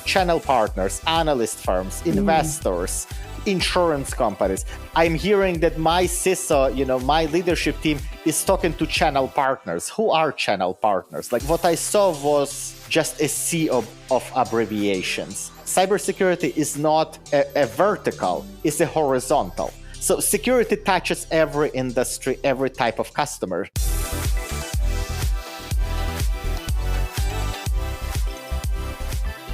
channel partners, analyst firms, investors, insurance companies. I'm hearing that my CISO, my leadership team is talking to channel partners. Who are channel partners? Like what I saw was just a sea of abbreviations. Cybersecurity is not a vertical, it's a horizontal. So security touches every industry, every type of customer.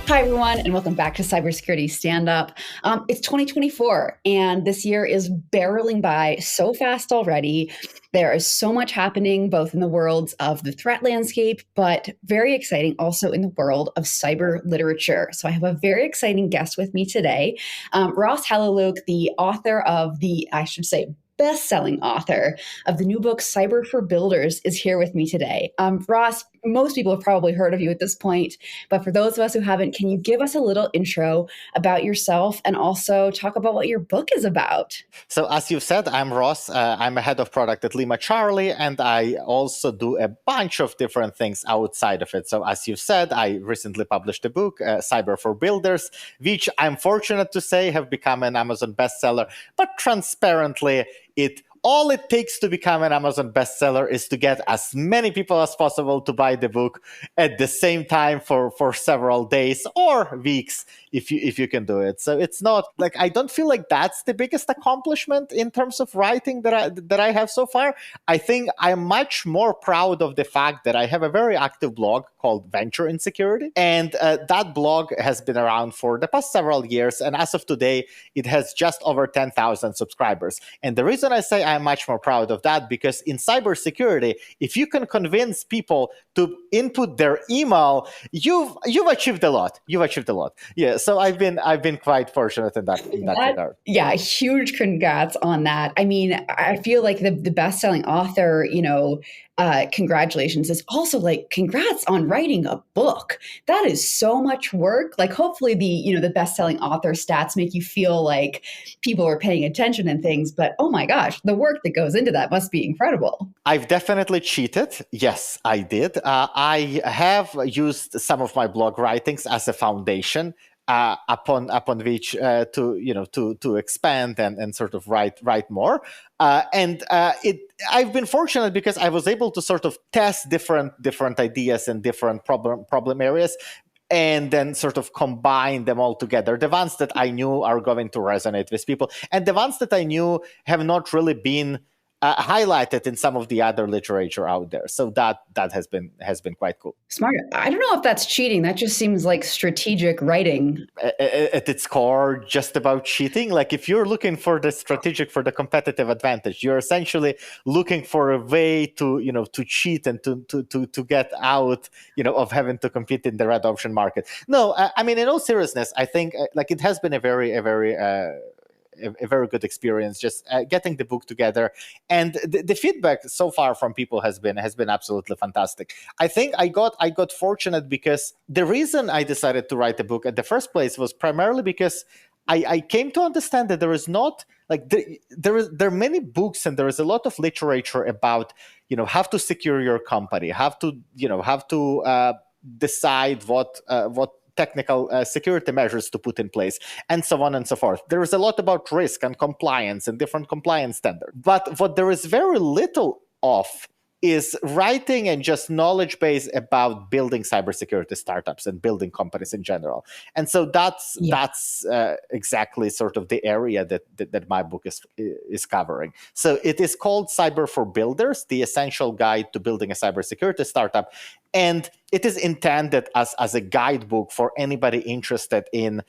Hi, everyone, and welcome back to Cybersecurity Stand Up. It's 2024, and this year is barreling by so fast already. There is so much happening, both in the worlds of the threat landscape, but very exciting also in the world of cyber literature. So I have a very exciting guest with me today. Ross Haleliuk, the author of best-selling author of the new book, Cyber for Builders, is here with me today. Ross, most people have probably heard of you at this point, but for those of us who haven't, can you give us a little intro about yourself and also talk about what your book is about? So as you've said, I'm Ross. I'm a head of product at Lima Charlie, and I also do a bunch of different things outside of it. So as you've said, I recently published a book, Cyber for Builders, which I'm fortunate to say have become an Amazon bestseller, but transparently, all it takes to become an Amazon bestseller is to get as many people as possible to buy the book at the same time for several days or weeks if you can do it. So it's not like, I don't feel like that's the biggest accomplishment in terms of writing that I have so far. I think I'm much more proud of the fact that I have a very active blog called Venture in Security. And that blog has been around for the past several years. And as of today, it has just over 10,000 subscribers. And the reason I say I'm much more proud of that, because in cybersecurity, if you can convince people to input their email, you've achieved a lot. You've achieved a lot. Yeah. So I've been quite fortunate in that regard. Yeah, huge congrats on that. I mean, I feel like the best-selling author, congratulations is also like congrats on writing a book. That is so much work. Like hopefully the best-selling author stats make you feel like people are paying attention and things, but oh my gosh, the work that goes into that must be incredible. I've definitely cheated. Yes, I did. I have used some of my blog writings as a foundation upon which to expand and sort of write more. I've been fortunate because I was able to sort of test different ideas and different problem areas, and then sort of combine them all together. The ones that I knew are going to resonate with people, and the ones that I knew have not really been highlighted in some of the other literature out there. So that has been quite cool. Smart. I don't know if that's cheating. That just seems like strategic writing. At its core, just about cheating. Like if you're looking for the competitive advantage, you're essentially looking for a way to cheat and to get out of having to compete in the red option market. No, I mean, in all seriousness, I think like it has been a very good experience just getting the book together, and the feedback so far from people has been absolutely fantastic. I think I got fortunate because the reason I decided to write the book at the first place was primarily because I came to understand that there is not like there are many books and there is a lot of literature about how to secure your company, how to decide what technical security measures to put in place, and so on and so forth. There is a lot about risk and compliance and different compliance standards. But what there is very little of is writing and just knowledge base about building cybersecurity startups and building companies in general. And so that's exactly sort of the area that my book is covering. So it is called Cyber for Builders, the essential guide to building a cybersecurity startup. And it is intended as a guidebook for anybody interested in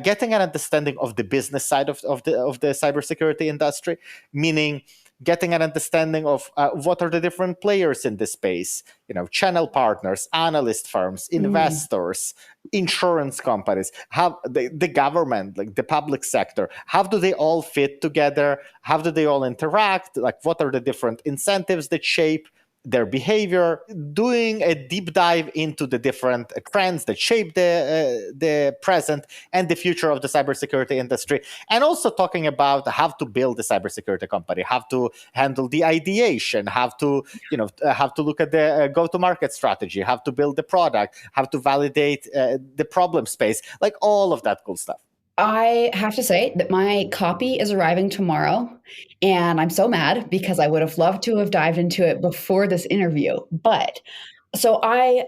getting an understanding of the business side of the cybersecurity industry, meaning getting an understanding of what are the different players in this space, channel partners, analyst firms, investors, insurance companies, how the government, like the public sector, how do they all fit together? How do they all interact? Like what are the different incentives that shape their behavior, doing a deep dive into the different trends that shape the present and the future of the cybersecurity industry, and also talking about how to build a cybersecurity company, how to handle the ideation, how to look at the go-to-market strategy, how to build the product, how to validate the problem space, like all of that cool stuff. I have to say that my copy is arriving tomorrow, and I'm so mad because I would have loved to have dived into it before this interview. But so I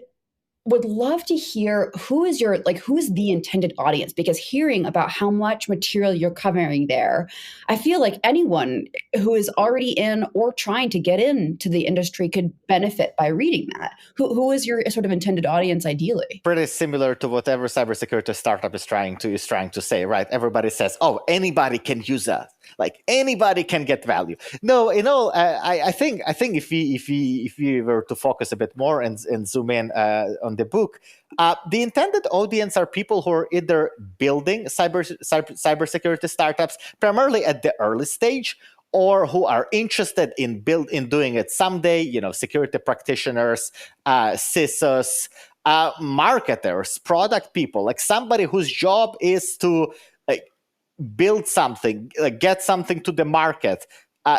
would love to hear who's the intended audience, because hearing about how much material you're covering there, I feel like anyone who is already in or trying to get into the industry could benefit by reading that. Who is your sort of intended audience ideally? Pretty similar to whatever cybersecurity startup is trying to say, right? Everybody says, "Oh, anybody can use that. Like anybody can get value." No, I think if we were to focus a bit more and zoom in on the book, the intended audience are people who are either building cybersecurity startups, primarily at the early stage, or who are interested in doing it someday. Security practitioners, CISOs, marketers, product people, like somebody whose job is to like build something, like get something to the market,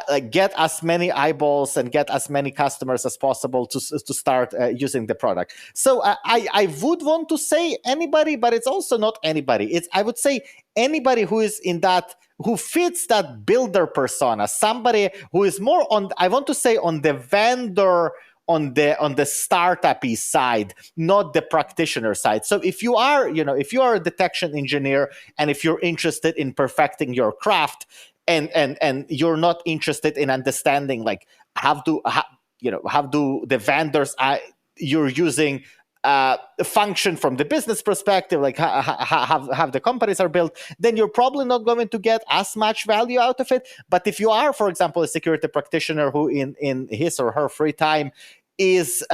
like get as many eyeballs and get as many customers as possible to start using the product. So I would want to say anybody, but it's also not anybody. I would say anybody who is in that, who fits that builder persona, somebody who is more on, I want to say, on the vendor, on the startup-y side, not the practitioner side. So if you are a detection engineer and if you're interested in perfecting your craft, and you're not interested in understanding like how do the vendors you're using function from the business perspective, like how the companies are built, then you're probably not going to get as much value out of it. But if you are, for example, a security practitioner who in his or her free time is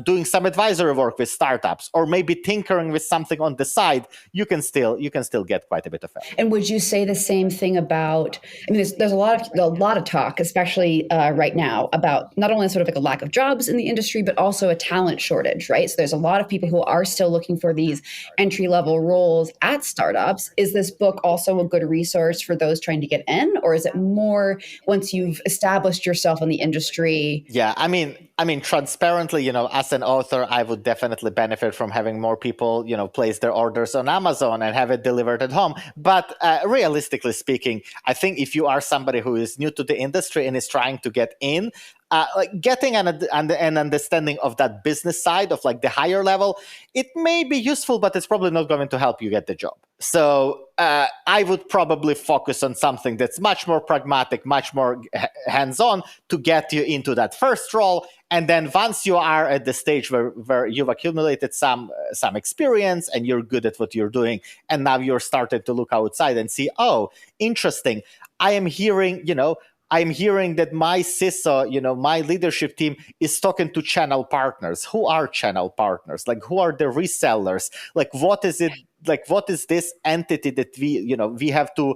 doing some advisory work with startups, or maybe tinkering with something on the side, you can still get quite a bit of value. And would you say the same thing about? I mean, there's a lot of talk, especially right now, about not only sort of like a lack of jobs in the industry, but also a talent shortage, right? So there's a lot of people who are still looking for these entry level roles at startups. Is this book also a good resource for those trying to get in, or is it more once you've established yourself in the industry? Yeah, I mean, transparently, as an author, I would definitely benefit from having more people, place their orders on Amazon and have it delivered at home. But realistically speaking, I think if you are somebody who is new to the industry and is trying to get in, like getting an understanding of that business side of like the higher level, it may be useful, but it's probably not going to help you get the job. So I would probably focus on something that's much more pragmatic, much more hands-on to get you into that first role. And then once you are at the stage where you've accumulated some experience and you're good at what you're doing, and now you're starting to look outside and see, oh, interesting. I'm hearing that my CISO, my leadership team is talking to channel partners. Who are channel partners? Like, who are the resellers? Like, what is it? Like, what is this entity that we have to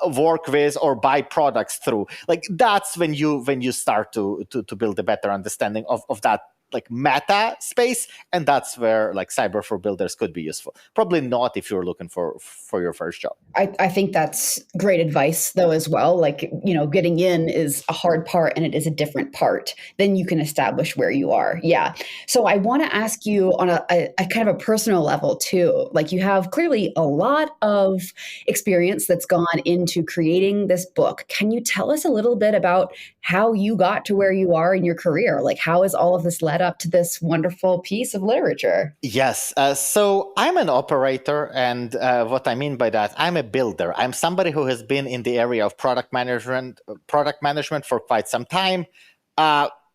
work with or buy products through? Like, that's when you start to build a better understanding of that like meta space, and that's where like Cyber for Builders could be useful. Probably not if you're looking for your first job. I think that's great advice, though, as well. Like, getting in is a hard part and it is a different part. Then you can establish where you are. Yeah. So I want to ask you on a kind of a personal level, too. Like, you have clearly a lot of experience that's gone into creating this book. Can you tell us a little bit about how you got to where you are in your career? Like, how has all of this led up to this wonderful piece of literature? Yes. So I'm an operator. And what I mean by that, I'm a builder. I'm somebody who has been in the area of product management for quite some time.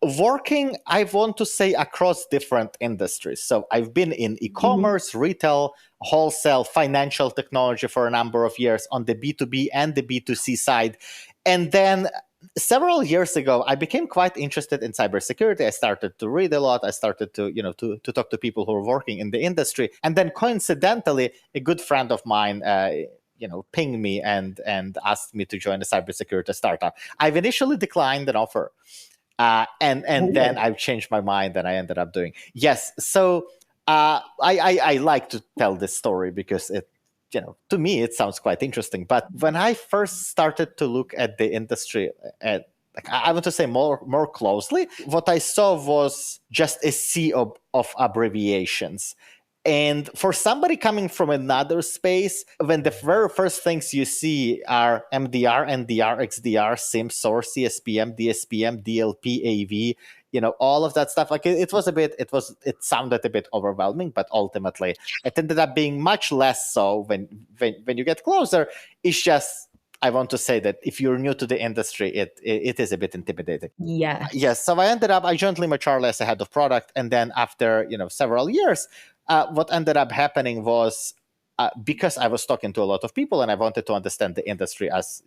Working, I want to say, across different industries. So I've been in e-commerce, retail, wholesale, financial technology for a number of years on the B2B and the B2C side. And then several years ago, I became quite interested in cybersecurity. I started to read a lot. I started to, to talk to people who are working in the industry. And then coincidentally, a good friend of mine, pinged me and asked me to join a cybersecurity startup. I've initially declined an offer. And then Oh, I've changed my mind and I ended up doing yes. So I like to tell this story because to me it sounds quite interesting. But when I first started to look at the industry at like I want to say more closely, what I saw was just a sea of abbreviations. And for somebody coming from another space, when the very first things you see are MDR, NDR, XDR, SIM, source, CSPM, DSPM, DLP, AV, all of that stuff, like it was a bit, it sounded a bit overwhelming, but ultimately it ended up being much less so when you get closer. It's just, I want to say that if you're new to the industry, it is a bit intimidating. yes. Yes, so I joined Lima Charlie as a head of product, and then after several years, what ended up happening was because I was talking to a lot of people and I wanted to understand the industry as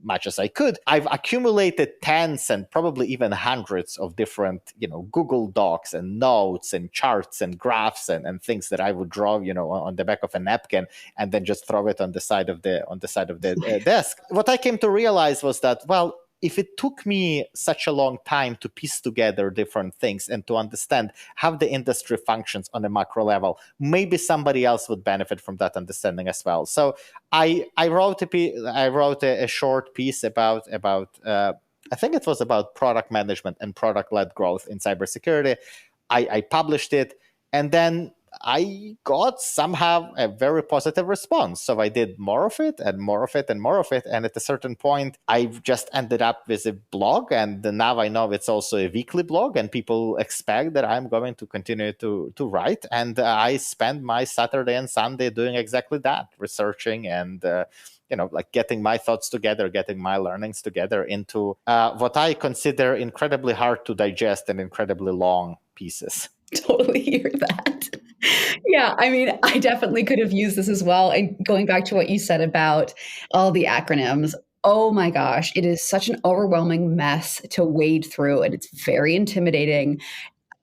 much as I could. I've accumulated tens and probably even hundreds of different Google Docs and notes and charts and graphs and things that I would draw on the back of a napkin and then just throw it on the side of the desk. What I came to realize was that, well, if it took me such a long time to piece together different things and to understand how the industry functions on a macro level, maybe somebody else would benefit from that understanding as well. So I wrote a short piece about I think it was about product management and product-led growth in cybersecurity. I published it, and then I got somehow a very positive response. So I did more of it and more of it and more of it. And at a certain point, I just ended up with a blog. And now I know it's also a weekly blog, and people expect that I'm going to continue to write. And I spend my Saturday and Sunday doing exactly that, researching and like getting my thoughts together, getting my learnings together into what I consider incredibly hard to digest and incredibly long pieces. Totally hear that. Yeah, I mean, I definitely could have used this as well. And going back to what you said about all the acronyms, oh my gosh, it is such an overwhelming mess to wade through, and it's very intimidating.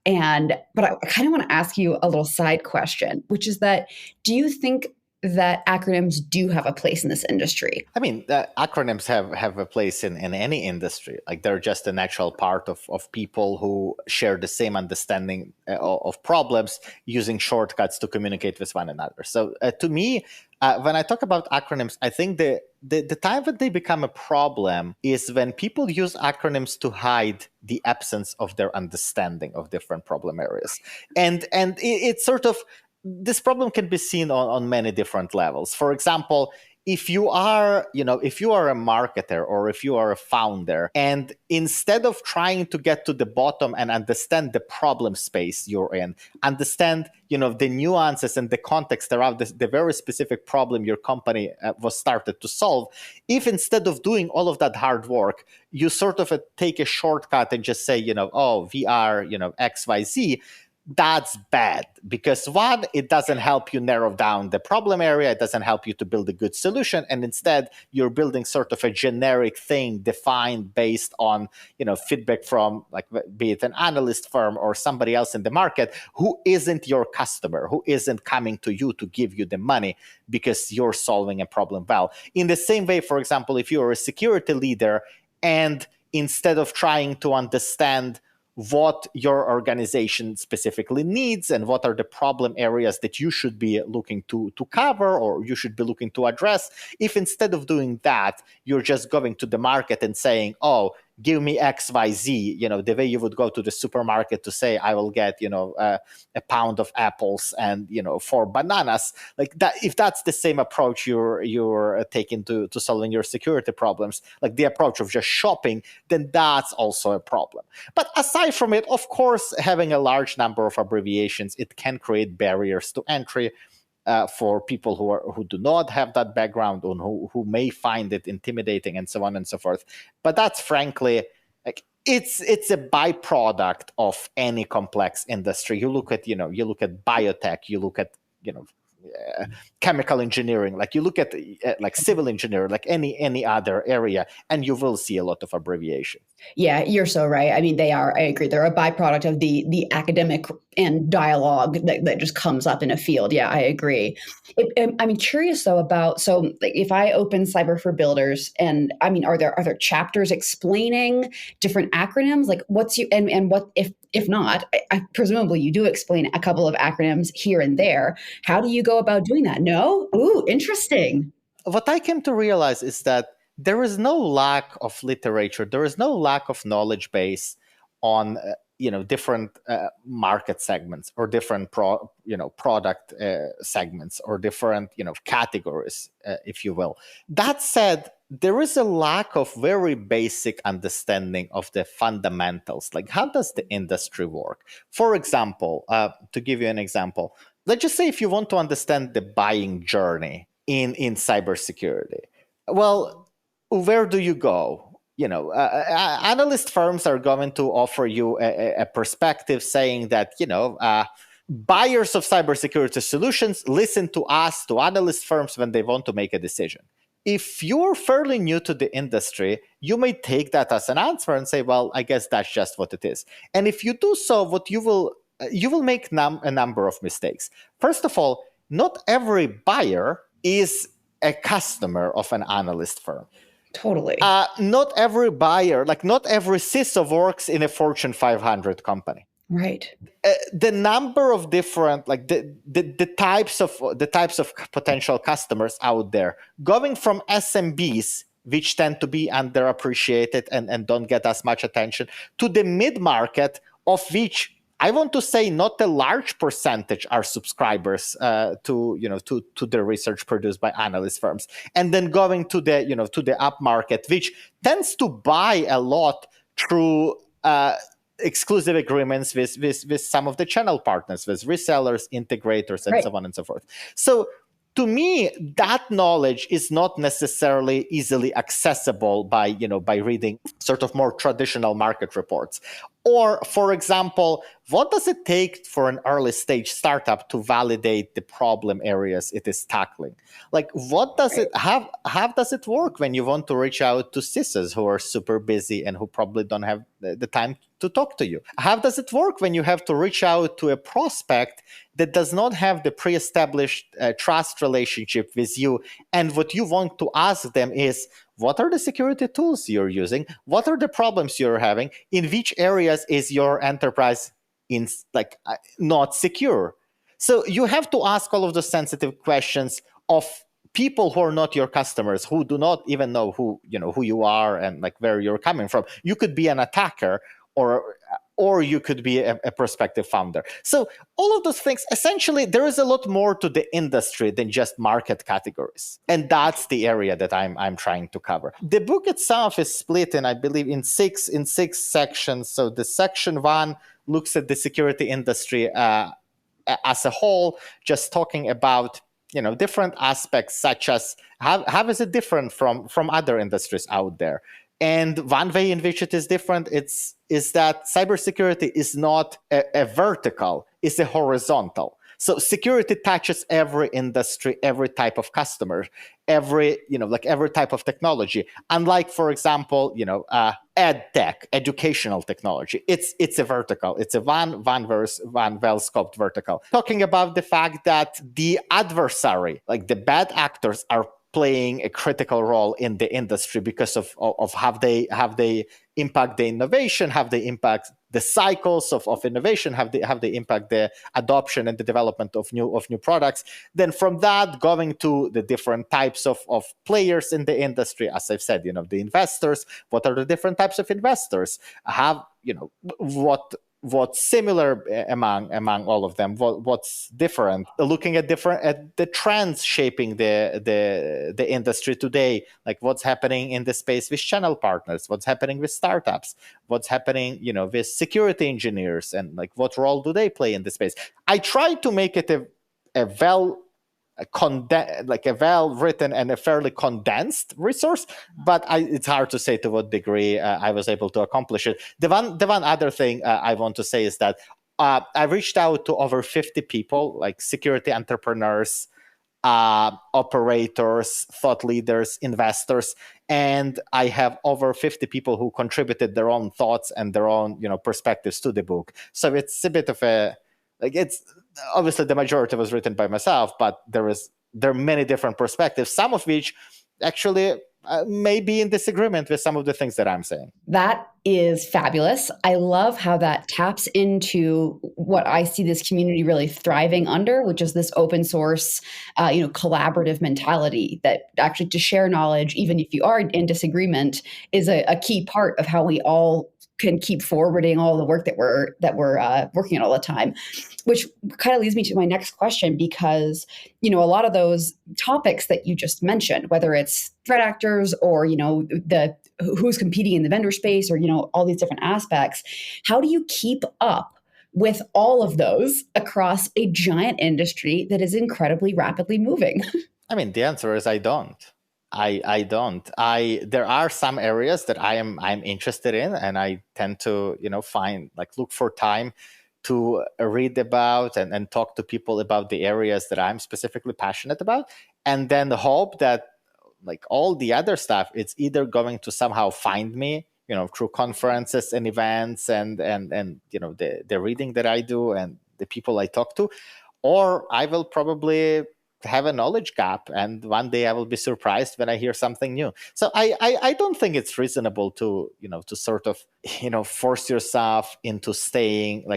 But I kind of want to ask you a little side question, which is that do you think that acronyms do have a place in this industry? I mean, acronyms have a place in any industry. Like they're just a natural part of people who share the same understanding of problems using shortcuts to communicate with one another. So to me, when I talk about acronyms, I think the time that they become a problem is when people use acronyms to hide the absence of their understanding of different problem areas. And it's sort of, this problem can be seen on many different levels. For example, if you are a marketer or if you are a founder, and instead of trying to get to the bottom and understand the problem space you're in, understand the nuances and the context around the very specific problem your company was started to solve, if instead of doing all of that hard work, you sort of take a shortcut and just say, oh, we are XYZ, that's bad. Because one, it doesn't help you narrow down the problem area, it doesn't help you to build a good solution, and instead you're building sort of a generic thing defined based on feedback from, like, be it an analyst firm or somebody else in the market who isn't your customer, who isn't coming to you to give you the money because you're solving a problem well. In the same way, for example, if you're a security leader and instead of trying to understand what your organization specifically needs and what are the problem areas that you should be looking to cover or you should be looking to address, if instead of doing that, you're just going to the market and saying, oh, give me XYZ, the way you would go to the supermarket to say, I will get, a pound of apples and, 4 bananas, like that. If that's the same approach you're taking to solving your security problems, like the approach of just shopping, then that's also a problem. But aside from it, of course, having a large number of abbreviations, it can create barriers to entry for people who do not have that background and who may find it intimidating and so on and so forth. But that's frankly, like, it's a byproduct of any complex industry. You look at biotech, you look at chemical engineering, like you look at like civil engineering, like any other area, and you will see a lot of abbreviation. Yeah, you're so right. I mean, they are, I agree. They're a byproduct of the academic and dialogue that just comes up in a field. Yeah, I agree. I'm curious though about, so like, if I open Cyber for Builders, and I mean, are there chapters explaining different acronyms? Like what's you, and what if not, presumably you do explain a couple of acronyms here and there. How do you go about doing that? No? Ooh, interesting. What I came to realize is that there is no lack of literature, there is no lack of knowledge base on different market segments, or different product segments, or different categories, if you will. That said, there is a lack of very basic understanding of the fundamentals, like how does the industry work. For example, to give you an example, let's just say if you want to understand the buying journey in cybersecurity, well, where do you go? Analyst firms are going to offer you a perspective saying that buyers of cybersecurity solutions listen to us, to analyst firms, when they want to make a decision. If you're fairly new to the industry, you may take that as an answer and say, well, I guess that's just what it is. And if you do so, what you will make a number of mistakes. First of all, not every buyer is a customer of an analyst firm. Totally. Not every buyer, like not every CISO works in a Fortune 500 company. Right. The number of different, like the types of potential customers out there, going from SMBs, which tend to be underappreciated and don't get as much attention, to the mid-market, of which I want to say not a large percentage are subscribers to the research produced by analyst firms, and then going to the up market, which tends to buy a lot through exclusive agreements with some of the channel partners, with resellers, integrators, and so on and so forth. So to me, that knowledge is not necessarily easily accessible by reading sort of more traditional market reports. Or, for example, what does it take for an early stage startup to validate the problem areas it is tackling? Like, what does it have? How does it work when you want to reach out to CISOs who are super busy and who probably don't have the time to talk to you? How does it work when you have to reach out to a prospect that does not have the pre-established trust relationship with you, and what you want to ask them is, what are the security tools you're using? What are the problems you're having? In which areas is your enterprise not secure? So you have to ask all of those sensitive questions of people who are not your customers, who do not even know who you are and like where you're coming from. You could be an attacker, or you could be a prospective founder. So all of those things, essentially, there is a lot more to the industry than just market categories. And that's the area that I'm trying to cover. The book itself is split in, I believe, in six sections. So the section 1 looks at the security industry as a whole, just talking about different aspects, such as how is it different from other industries out there. And one way in which it is different is that cybersecurity is not a vertical, it's a horizontal. So security touches every industry, every type of customer, every type of technology. Unlike, for example, ed tech, educational technology, it's a vertical. It's a one well-scoped vertical. Talking about the fact that the adversary, like the bad actors, are playing a critical role in the industry because of how they impact the innovation, how they impact the cycles of innovation, how they impact the adoption and the development of new products. Then from that, going to the different types of players in the industry, as I've said, the investors. What are the different types of investors? What's similar among all of them, what's different, looking at the trends shaping the industry today, like what's happening in the space with channel partners, what's happening with startups, what's happening with security engineers, and like what role do they play in the space. I try to make it a well-written and a fairly condensed resource, but it's hard to say to what degree I was able to accomplish it. The one other thing I want to say is that I reached out to over 50 people, like security entrepreneurs, operators, thought leaders, investors, and I have over 50 people who contributed their own thoughts and their own perspectives to the book. So it's a bit of a it's obviously the majority was written by myself, but there are many different perspectives, some of which actually may be in disagreement with some of the things that I'm saying. That is fabulous. I love how that taps into what I see this community really thriving under, which is this open source, collaborative mentality that actually to share knowledge, even if you are in disagreement, is a key part of how we all can keep forwarding all the work that we're working on all the time. Which kind of leads me to my next question, because a lot of those topics that you just mentioned, whether it's threat actors or the who's competing in the vendor space, or all these different aspects, how do you keep up with all of those across a giant industry that is incredibly rapidly moving? I mean, the answer is I don't. I don't. There are some areas that I'm interested in, and I tend to look for time to read about and talk to people about the areas that I'm specifically passionate about, and then hope that like all the other stuff, it's either going to somehow find me, through conferences and events and the reading that I do and the people I talk to, or I will probably have a knowledge gap, and one day I will be surprised when I hear something new. So I don't think it's reasonable to to sort of force yourself into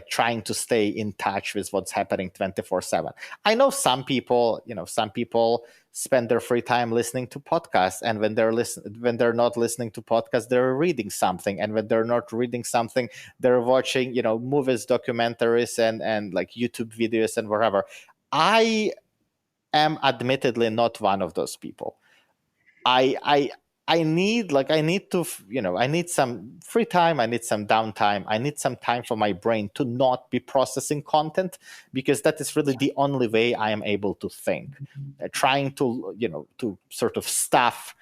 trying to stay in touch with what's happening 24/7. I know some people spend their free time listening to podcasts, and when they're not listening to podcasts, they're reading something, and when they're not reading something, they're watching movies, documentaries, and like YouTube videos and whatever. I am admittedly not one of those people. I need to I need some free time, I need some downtime, I need some time for my brain to not be processing content, because that is really the only way I am able to think. Trying to to sort of stuff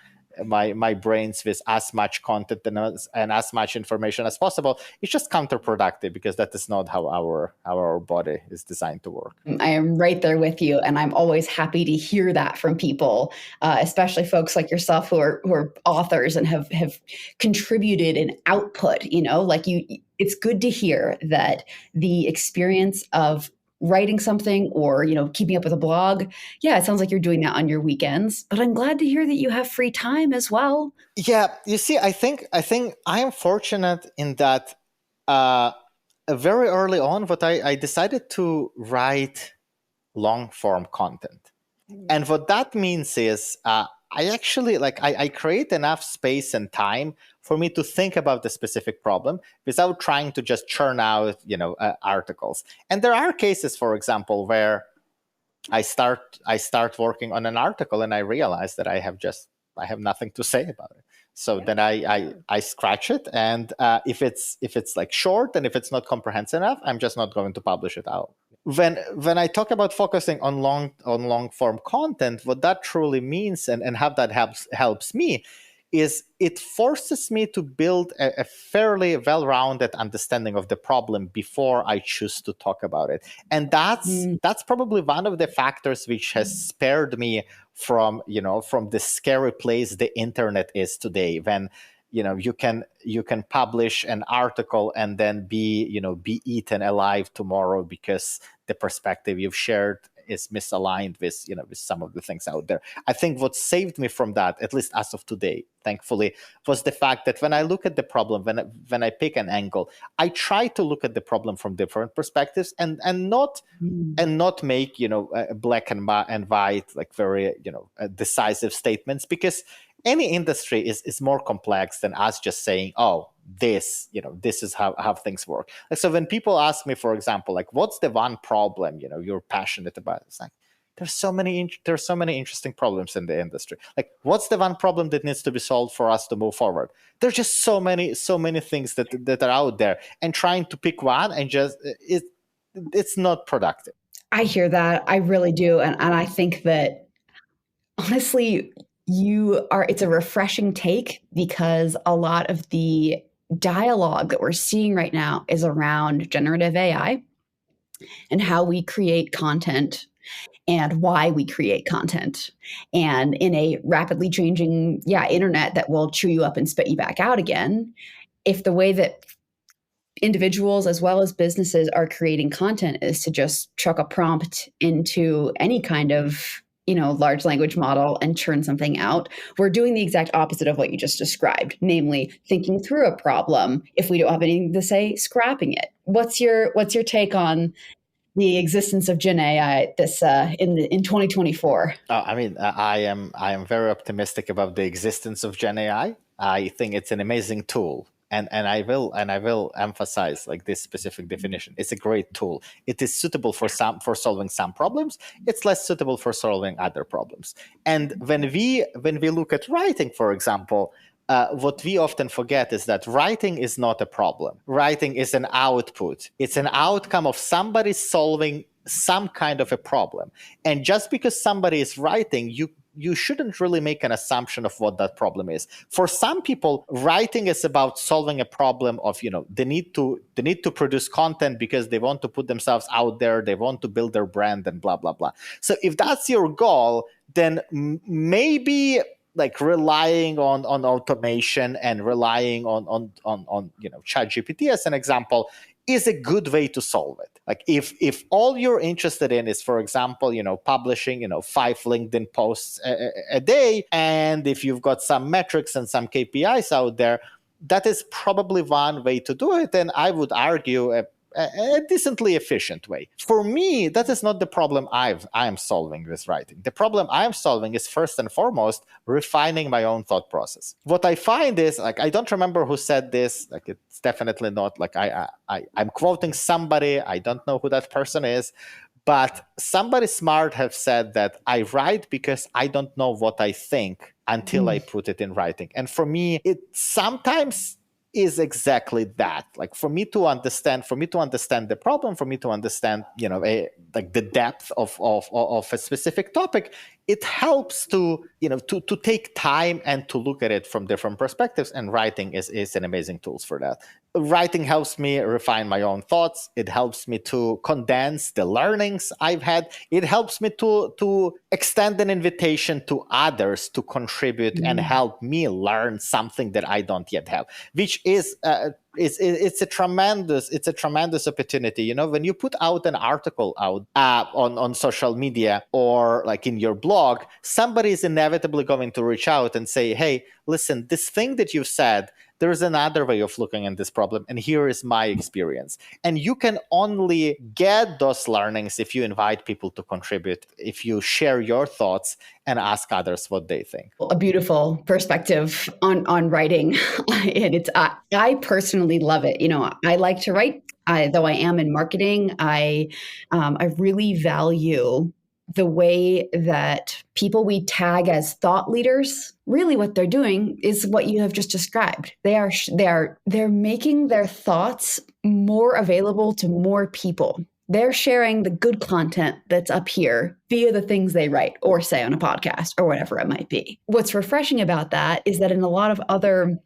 my brains with as much content and as much information as possible, it's just counterproductive, because that is not how our body is designed to work. I am right there with you, and I'm always happy to hear that from people, especially folks like yourself who are authors and have contributed an output. Like you, it's good to hear that the experience of writing something or keeping up with a blog, yeah, it sounds like you're doing that on your weekends, but I'm glad to hear that you have free time as well. Yeah, you see, I think I am fortunate in that very early on, what I decided to write long form content, and what that means is I actually I create enough space and time for me to think about the specific problem without trying to just churn out articles. And there are cases, for example, where I start working on an article and I realize that I have nothing to say about it. So then I scratch it, and if it's like short and if it's not comprehensive enough, I'm just not going to publish it out. When I talk about focusing on long form content, what that truly means and how that helps me is it forces me to build a fairly well-rounded understanding of the problem before I choose to talk about it. And that's probably one of the factors which has spared me from the scary place the internet is today, when you can publish an article and then be eaten alive tomorrow because the perspective you've shared is misaligned with with some of the things out there. I think what saved me from that, at least as of today, thankfully, was the fact that when I look at the problem, when I pick an angle, I try to look at the problem from different perspectives and not make black and white, like very decisive statements, because any industry is more complex than us just saying, oh, this is how things work. So when people ask me, for example, like, what's the one problem you're passionate about, it's like, there's so many interesting problems in the industry. Like, what's the one problem that needs to be solved for us to move forward? There's just so many things that are out there, and trying to pick one and just it's not productive. I hear that. I really do. And I think that honestly, it's a refreshing take, because a lot of the dialogue that we're seeing right now is around generative AI. and how we create content and why we create content. And in a rapidly changing, internet that will chew you up and spit you back out again, if the way that individuals as well as businesses are creating content is to just chuck a prompt into any kind of large language model and churn something out, we're doing the exact opposite of what you just described, namely thinking through a problem. If we don't have anything to say, scrapping it. What's your take on the existence of Gen AI this in 2024? I am very optimistic about the existence of Gen AI. I think it's an amazing tool. And I will emphasize like this specific definition. It's a great tool. It is suitable for solving some problems. It's less suitable for solving other problems. And when we look at writing, for example, what we often forget is that writing is not a problem. Writing is an output. It's an outcome of somebody solving some kind of a problem. And just because somebody is writing, you shouldn't really make an assumption of what that problem is. For some people, writing is about solving a problem of, the need to produce content because they want to put themselves out there, they want to build their brand and blah, blah, blah. So if that's your goal, then maybe like relying on automation and relying on ChatGPT as an example is a good way to solve it. Like if all you're interested in is, for example, publishing 5 LinkedIn posts a day, and if you've got some metrics and some KPIs out there, that is probably one way to do it. And I would argue a decently efficient way. For me, that is not the problem I am solving with writing. The problem I am solving is first and foremost refining my own thought process. What I find is, like, I don't remember who said this. Like, it's definitely not like I'm quoting somebody. I don't know who that person is. But somebody smart have said that I write because I don't know what I think until I put it in writing. And for me, it sometimes is exactly that. Like for me to understand the problem, for me to understand, like the depth of a specific topic, it helps to take time and to look at it from different perspectives. And writing is an amazing tool for that. Writing helps me refine my own thoughts. It helps me to condense the learnings I've had. It helps me to extend an invitation to others to contribute and help me learn something that I don't yet have, which is it's a tremendous opportunity. When you put out an article out on social media or like in your blog, somebody is inevitably going to reach out and say, hey, listen, this thing that you've said, there's another way of looking at this problem, and here is my experience. And you can only get those learnings if you invite people to contribute, if you share your thoughts and ask others what they think. A beautiful perspective on writing. And I personally love it. I like to write. Though I am in marketing, I really value the way that people we tag as thought leaders, really what they're doing is what you have just described. They're making their thoughts more available to more people. They're sharing the good content that's up here via the things they write or say on a podcast or whatever it might be. What's refreshing about that is that in a lot of other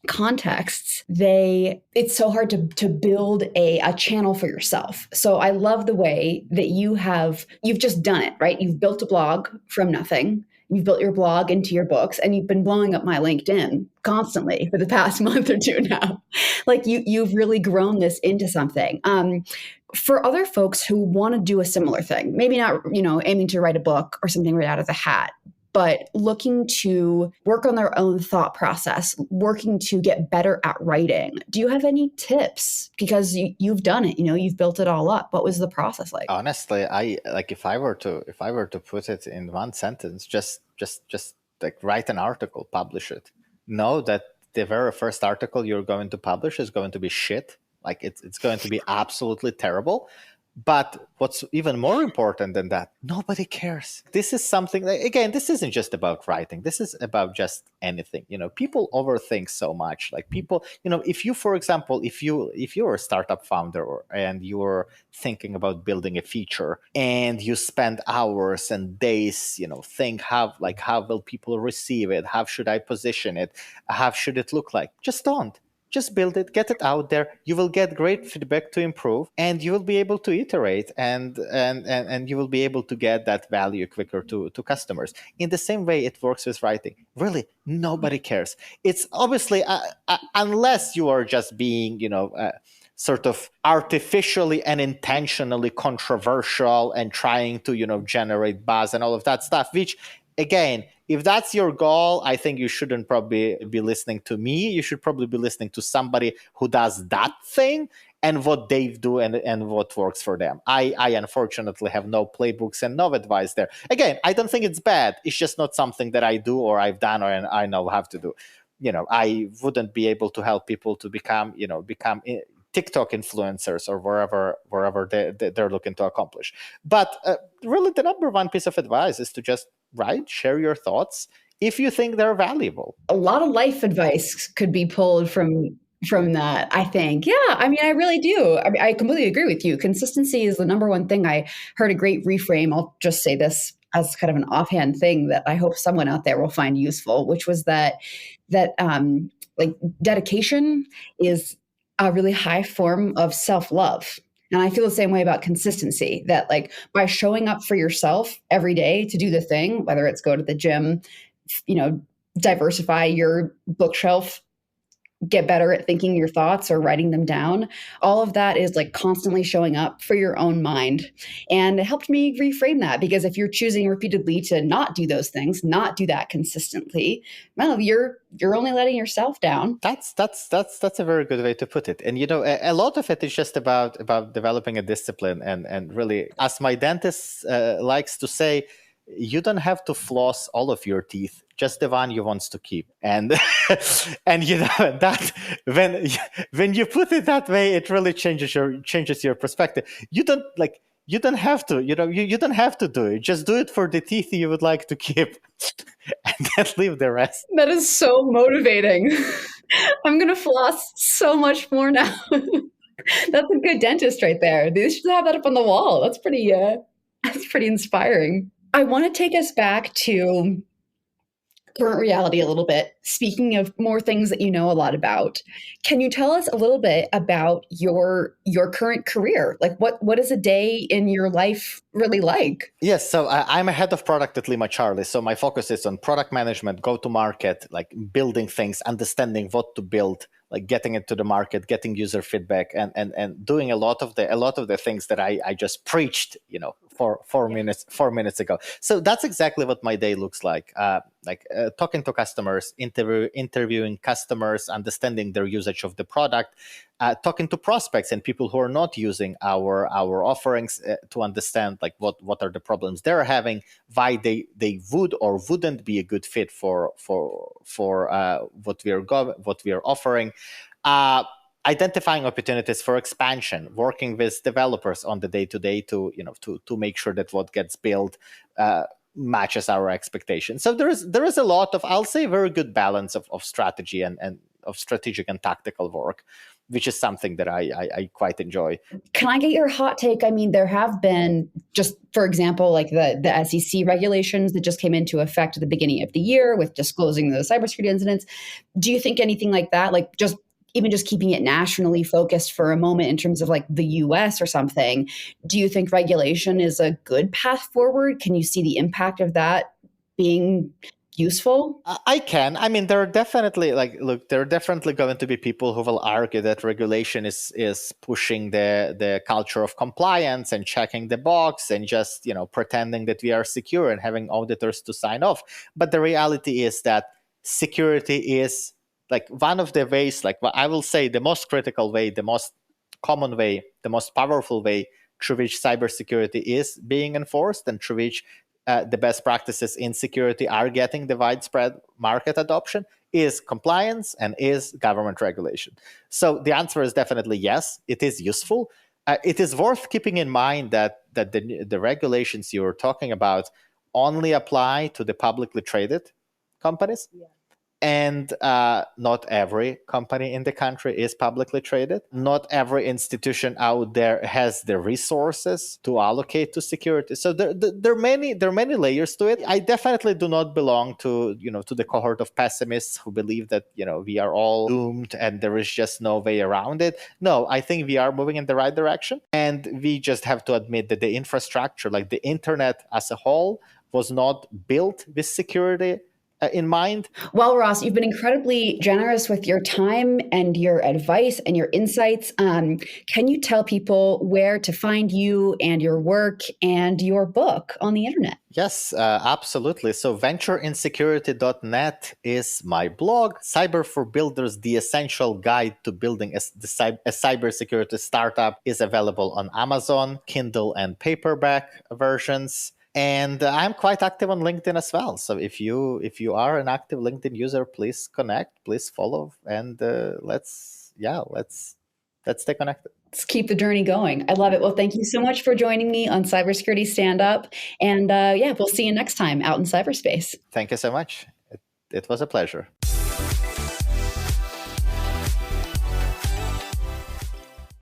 contexts, it's so hard to build a channel for yourself. So I love the way that you've just done it, right? You've built a blog from nothing. You've built your blog into your books, and you've been blowing up my LinkedIn constantly for the past month or two now. Like you've really grown this into something. For other folks who want to do a similar thing, maybe not, aiming to write a book or something right out of the hat, but looking to work on their own thought process, working to get better at writing. Do you have any tips? Because you've done it, you've built it all up. What was the process like? Honestly, if I were to put it in one sentence, just like write an article, publish it. Know that the very first article you're going to publish is going to be shit. Like it's going to be absolutely terrible. But what's even more important than that, nobody cares. This is something that, again, this isn't just about writing. This is about just anything. People overthink so much. Like people, if you, for example, if you're a startup founder and you're thinking about building a feature and you spend hours and days, think how will people receive it? How should I position it? How should it look like? Just don't. just build it, get it out there. You will get great feedback to improve, and you will be able to iterate, and you will be able to get that value quicker to customers. In the same way it works with writing. Really, nobody cares. It's obviously unless you are just being, sort of artificially and intentionally controversial and trying to, generate buzz and all of that stuff, which, again, if that's your goal, I think you shouldn't probably be listening to me. You should probably be listening to somebody who does that thing and what they do, and what works for them. I unfortunately have no playbooks and no advice there. Again, I don't think it's bad. It's just not something that I do or I've done or I know how to do. I wouldn't be able to help people to become TikTok influencers or wherever they're looking to accomplish. But really, the number one piece of advice is to just write, share your thoughts if you think they're valuable. A lot of life advice could be pulled from that, I think. Yeah, I mean, I really do. I mean, I completely agree with you. Consistency is the number one thing. I heard a great reframe. I'll just say this as kind of an offhand thing that I hope someone out there will find useful, which was that like dedication is a really high form of self-love. And I feel the same way about consistency, that like by showing up for yourself every day to do the thing, whether it's go to the gym, you know, diversify your bookshelf, get better at thinking your thoughts or writing them down. All of that is like constantly showing up for your own mind. And it helped me reframe that, because if you're choosing repeatedly to not do those things, not do that consistently, well, you're only letting yourself down. That's a very good way to put it. And a lot of it is just about developing a discipline, and really, as my dentist likes to say, you don't have to floss all of your teeth, just the one you want to keep. And and that when you put it that way, it really changes your perspective. You don't have to, you don't have to do it. Just do it for the teeth you would like to keep, and then leave the rest. That is so motivating. I'm going to floss so much more now. That's a good dentist right there. They should have that up on the wall. That's pretty inspiring. I want to take us back to current reality a little bit. Speaking of more things that you know a lot about, can you tell us a little bit about your current career? Like what is a day in your life really like? Yes, so I'm a head of product at Lima Charlie. So my focus is on product management, go to market, like building things, understanding what to build, like getting it to the market, getting user feedback, and doing a lot of the things that I just preached, for 4 minutes ago. So that's exactly what my day looks like. Talking to customers, interviewing customers, understanding their usage of the product, talking to prospects and people who are not using our offerings, to understand like what are the problems they're having, why they would or wouldn't be a good fit for what we are offering. Identifying opportunities for expansion, working with developers on the day-to-day to make sure that what gets built matches our expectations. So there is a lot of, I'll say, very good balance of strategy and of strategic and tactical work, which is something that I quite enjoy. Can I get your hot take? I mean, there have been, just for example, like the SEC regulations that just came into effect at the beginning of the year with disclosing the cybersecurity incidents. Do you think anything like that, like just keeping it nationally focused for a moment in terms of like the US or something, do you think regulation is a good path forward? Can you see the impact of that being useful? I can. I mean, there are definitely going to be people who will argue that regulation is pushing the culture of compliance and checking the box and just pretending that we are secure and having auditors to sign off. But the reality is that security is like one of the ways, like I will say, the most critical way, the most common way, the most powerful way through which cybersecurity is being enforced, and through which the best practices in security are getting the widespread market adoption, is compliance and is government regulation. So the answer is definitely yes, it is useful. It is worth keeping in mind that the regulations you're talking about only apply to the publicly traded companies. Yeah. And not every company in the country is publicly traded. Not every institution out there has the resources to allocate to security. So there are many layers to it. I definitely do not belong to the cohort of pessimists who believe that we are all doomed and there is just no way around it. No, I think we are moving in the right direction, and we just have to admit that the infrastructure, like the internet as a whole, was not built with security in mind. Well, Ross, you've been incredibly generous with your time and your advice and your insights. Can you tell people where to find you and your work and your book on the internet? Yes, absolutely. So ventureinsecurity.net is my blog. Cyber for Builders, the essential guide to building a cybersecurity startup, is available on Amazon, Kindle and paperback versions. And I'm quite active on LinkedIn as well. So if you are an active LinkedIn user, please connect, please follow, and let's stay connected. Let's keep the journey going. I love it. Well, thank you so much for joining me on Cybersecurity Stand Up. And we'll see you next time out in cyberspace. Thank you so much. It was a pleasure.